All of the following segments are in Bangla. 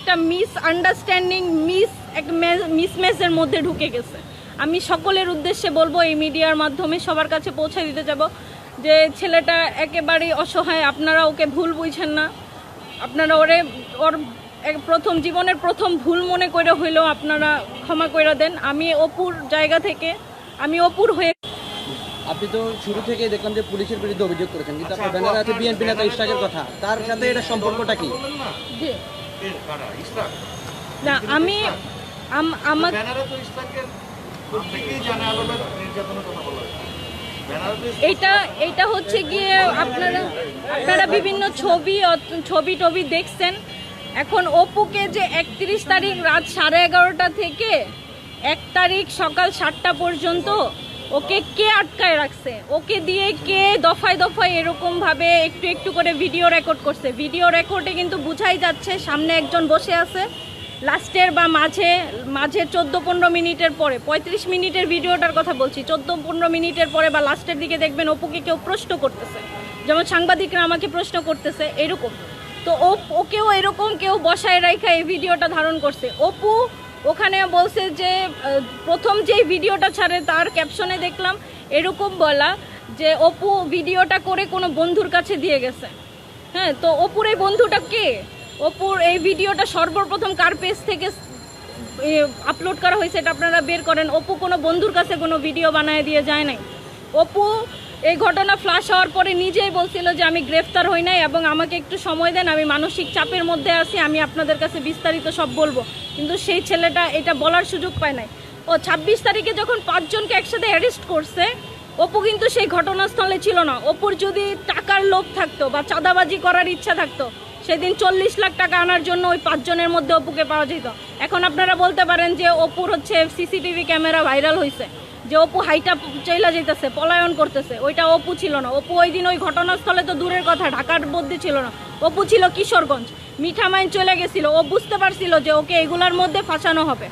একটা মিসআন্ডারস্ট্যান্ডিং মিসম্যাচের মধ্যে ঢুকে গেছে। আমি সকলের উদ্দেশ্যে বলবো, এই মিডিয়ার মাধ্যমে সবার কাছে পৌঁছে দিতে যাব যে ছেলেটা একেবারেই অসহায়। আপনারা ওকে ভুল বুঝছেন না, আপনারা ওর প্রথম জীবনের প্রথম ভুল মনে করে হইলেও আপনারা ক্ষমা করে দেন। আমি অপুর জায়গা থেকে, আমি অপুর হয়ে। আপনি তো শুরু থেকে দেখলাম যে পুলিশের বিরুদ্ধে অভিযোগ করেছেন, কিন্তু আপনার ব্যানারে আছে বিএনপি নেতা ইশরাকের কথা, তার সাথে এটা সম্পর্কটা কি? না, আমি আমার এটা হচ্ছে গিয়ে আপনারা বিভিন্ন ছবি টবি দেখছেন। এখন অপুকে যে 31 তারিখ রাত 11:30 থেকে 1 তারিখ সকাল 7টা পর্যন্ত ওকে কে আটকায় রাখছে, ওকে দিয়ে কে দফায় দফায় এরকমভাবে একটু একটু করে ভিডিও রেকর্ড করছে। ভিডিও রেকর্ডে কিন্তু বোঝাই যাচ্ছে সামনে একজন বসে আছে। লাস্টের বা মাঝে 14-15 মিনিটের পরে, 35 মিনিটের ভিডিওটার কথা বলছি, 14-15 মিনিটের পরে বা লাস্টের দিকে দেখবেন অপুকে কেউ প্রশ্ন করতেছে, যেমন সাংবাদিকরা আমাকে প্রশ্ন করতেছে এরকম। তো ওকেও এরকম কেউ বসায় রাখা এই ভিডিওটা ধারণ করছে। অপু ওখানে বলছে যে প্রথম যেই ভিডিওটা ছাড়ে তার ক্যাপশনে দেখলাম এরকম বলা যে অপু ভিডিওটা করে কোনো বন্ধুর কাছে দিয়ে গেছে। হ্যাঁ, তো অপুর এই বন্ধুটা কে? অপুর এই ভিডিওটা সর্বপ্রথম কার পেজ থেকে আপলোড করা হয়েছে এটা আপনারা বের করেন। অপু কোনো বন্ধুর কাছে কোনো ভিডিও বানায় দিয়ে যায় নাই। অপু এই ঘটনা ফ্লাশ হওয়ার পরে নিজেই বলছিল যে আমি গ্রেফতার হই নাই এবং আমাকে একটু সময় দেন, আমি মানসিক চাপের মধ্যে আছি, আমি আপনাদের কাছে বিস্তারিত সব বলবো। কিন্তু সেই ছেলেটা এটা বলার সুযোগ পায় নাই। ও 26 তারিখে যখন 5 জনকে একসাথে অ্যারেস্ট করছে, অপু কিন্তু সেই ঘটনাস্থলে ছিল না। অপুর যদি টাকার লোভ থাকতো বা চাঁদাবাজি করার ইচ্ছা থাকতো, সেদিন 40 লাখ টাকা আনার জন্য ওই 5 জনের মধ্যে অপুকে পাওয়া যেত। এখন আপনারা বলতে পারেন যে অপুর হচ্ছে সিসিটিভি ক্যামেরা ভাইরাল হয়েছে, যে অপু হাইটা চইলা যেতেছে, পলায়ন করতেছে, ওইটা অপু ছিল না। অপু ওই দিন ওই ঘটনাস্থলে তো দূরের কথা, ঢাকার মধ্যে ছিল না, অপু ছিল কিশোরগঞ্জ, মিঠামাইন চলে গেছিল। ও বুঝতে পারছিল যে ওকে এগুলার মধ্যে ফাঁসানো হবে।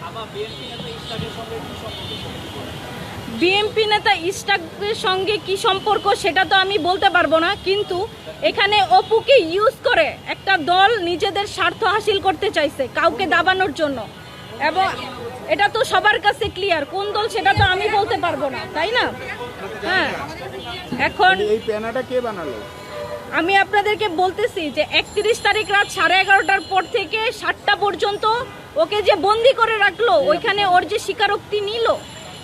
বিএনপি নেতা ইশরাকের সঙ্গে কি সম্পর্ক সেটা তো আমি বলতে পারবো না, কিন্তু এখানে অপুকে ইউজ করে একটা দল নিজেদের স্বার্থ হাসিল করতে চাইছে কাউকে দাবানোর জন্য, এবং এটা তো সবার কাছে ক্লিয়ার। কোন দল সেটা তো আমি বলতে পারবো না, তাই না? হ্যাঁ, এখন এই প্যানাটা কে বানালো? আমি আপনাদেরকে বলতেছি যে 31 তারিখ রাত 11:30টার পর থেকে 7টা পর্যন্ত ওকে যে বন্দি করে রাখলো, ওইখানে ওর যে স্বীকারোক্তি নিল,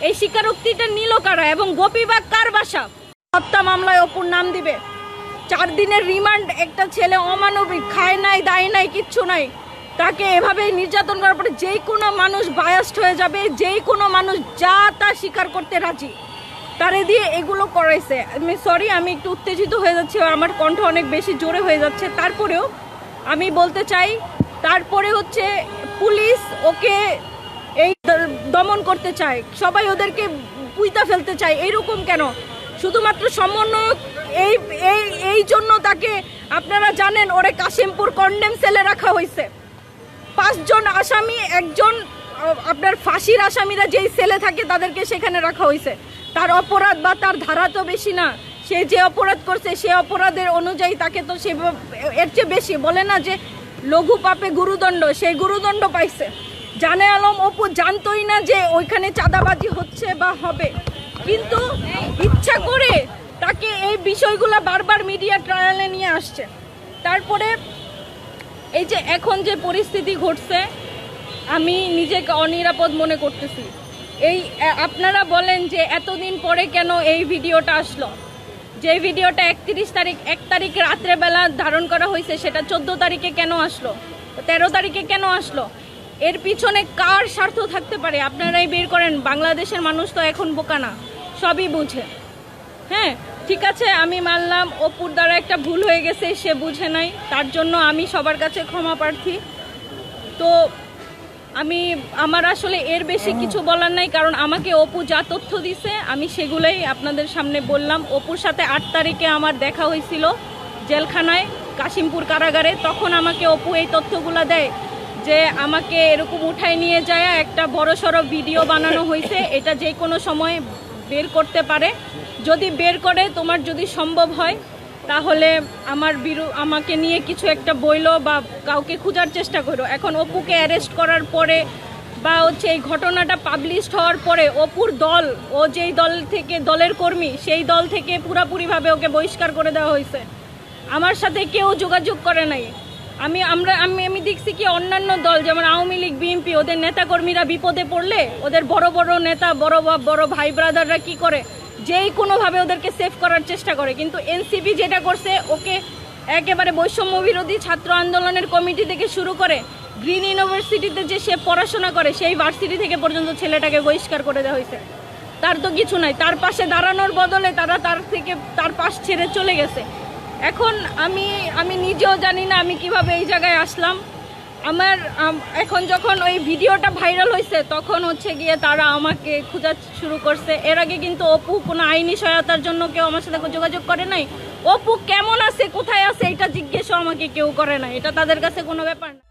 এই স্বীকারোক্তিটা নিল কারা এবং গোপীবাগ কার বাসা? হত্যা মামলায় অপুর নাম দিবে। 4 দিনের রিমান্ড, একটা ছেলে অমানবিক, খায় নাই দায় নাই কিচ্ছু নাই, তাকে এভাবে নির্যাতন করার পরে যেই কোনো মানুষ বায়াস্ট হয়ে যাবে, যেই কোনো মানুষ যা তা স্বীকার করতে রাজি, তারে দিয়ে এগুলো করাইছে। আমি সরি, আমি একটু উত্তেজিত হয়ে যাচ্ছি, আমার কণ্ঠ অনেক বেশি জোরে হয়ে যাচ্ছে। তারপরেও আমি বলতে চাই, তারপরে হচ্ছে পুলিশ ওকে এই দমন করতে চায়, সবাই ওদেরকে পুইতা ফেলতে চায়। এইরকম কেন? শুধুমাত্র সমন্বয়ক এই জন্য তাকে, আপনারা জানেন ওরে কাশিমপুর কন্ডেম সেলে রাখা হয়েছে। 5 জন আসামি, একজন আপনার ফাঁসির আসামিরা যেই সেলে থাকে তাদেরকে সেখানে রাখা হয়েছে। তার অপরাধ বা তার ধারা তো বেশি না, সে যে অপরাধ করছে সে অপরাধের অনুযায়ী তাকে তো সে এর চেয়ে বেশি বলে না যে লঘু পাপে গুরুদণ্ড, সেই গুরুদণ্ড পাইছে। জানে আলম অপু জানতোই না যে ওইখানে চাঁদাবাজি হচ্ছে বা হবে, কিন্তু ইচ্ছা করে তাকে এই বিষয়গুলো বারবার মিডিয়া ট্রায়ালে নিয়ে আসছে। তারপরে এই যে এখন যে পরিস্থিতি ঘটছে, আমি নিজেকে অনিরাপদ মনে করতেছি। এই আপনারা বলেন যে এতদিন পরে কেন এই ভিডিওটা আসলো? যে ভিডিওটা 1 তারিখ রাত্রেবেলা ধারণ করা হয়েছে, সেটা 14 তারিখে কেন আসলো, 13 তারিখে কেন আসলো? এর পিছনে কার স্বার্থ থাকতে পারে? আপনারাই বের করেন। বাংলাদেশের মানুষ তো এখন বোকা না, সবই বুঝে। হ্যাঁ, ঠিক আছে, আমি মানলাম অপুর দ্বারা একটা ভুল হয়ে গেছে, সে বুঝে নাই, তার জন্য আমি সবার কাছে ক্ষমা প্রার্থী। তো আমার আসলে এর বেশি কিছু বলার নাই, কারণ আমাকে অপু যা তথ্য দিছে আমি সেগুলোই আপনাদের সামনে বললাম। অপুর সাথে 8 তারিখে আমার দেখা হয়েছিল জেলখানায়, কাশিমপুর কারাগারে। তখন আমাকে অপু এই তথ্যগুলো দেয় যে আমাকে এরকম উঠায় নিয়ে যায় একটা বড়সড় ভিডিও বানানো হয়েছে, এটা যে কোনো সময় বের করতে পারে। যদি বের করে, তোমার যদি সম্ভব হয় তাহলে আমাকে নিয়ে কিছু একটা বইলো বা কাউকে খোঁজার চেষ্টা করো। এখন অপুকে অ্যারেস্ট করার পরে বা হচ্ছে এই ঘটনাটা পাবলিশ হওয়ার পরে অপুর দল, ও যেই দলের কর্মী, সেই দল থেকে পুরাপুরিভাবে ওকে বহিষ্কার করে দেওয়া হয়েছে। আমার সাথে কেউ যোগাযোগ করে নাই। আমি দেখছি কি অন্যান্য দল যেমন আওয়ামী লীগ, বিএনপি, ওদের নেতাকর্মীরা বিপদে পড়লে ওদের বড় বড় নেতা, বড় ভাই ব্রাদাররা কি করে, যেই কোনোভাবে ওদেরকে সেভ করার চেষ্টা করে। কিন্তু এনসিপি যেটা করছে, ওকে একেবারে বৈষম্য বিরোধী ছাত্র আন্দোলনের কমিটি থেকে শুরু করে গ্রিন ইউনিভার্সিটিতে যে সে পড়াশোনা করে সেই ভার্সিটি থেকে পর্যন্ত ছেলেটাকে বহিষ্কার করে দেওয়া হয়েছে। তার তো কিছু নাই, তার পাশে দাঁড়ানোর বদলে তারা তার পাশ ছেড়ে চলে গেছে। এখন আমি নিজেও জানি না আমি কিভাবে এই জায়গায় আসলাম। এখন যখন ওই ভিডিওটা ভাইরাল হয়েছে তখন হচ্ছে গিয়ে তারা আমাকে খোঁজা শুরু করছে। এর আগে কিন্তু অপু কোনো আইনি সহায়তার জন্য কেউ আমার সাথে যোগাযোগ করে নাই। অপু কেমন আছে, কোথায় আছে, এটা জিজ্ঞেসও আমাকে কেউ করে নাই। এটা তাদের কাছে কোনো ব্যাপার না।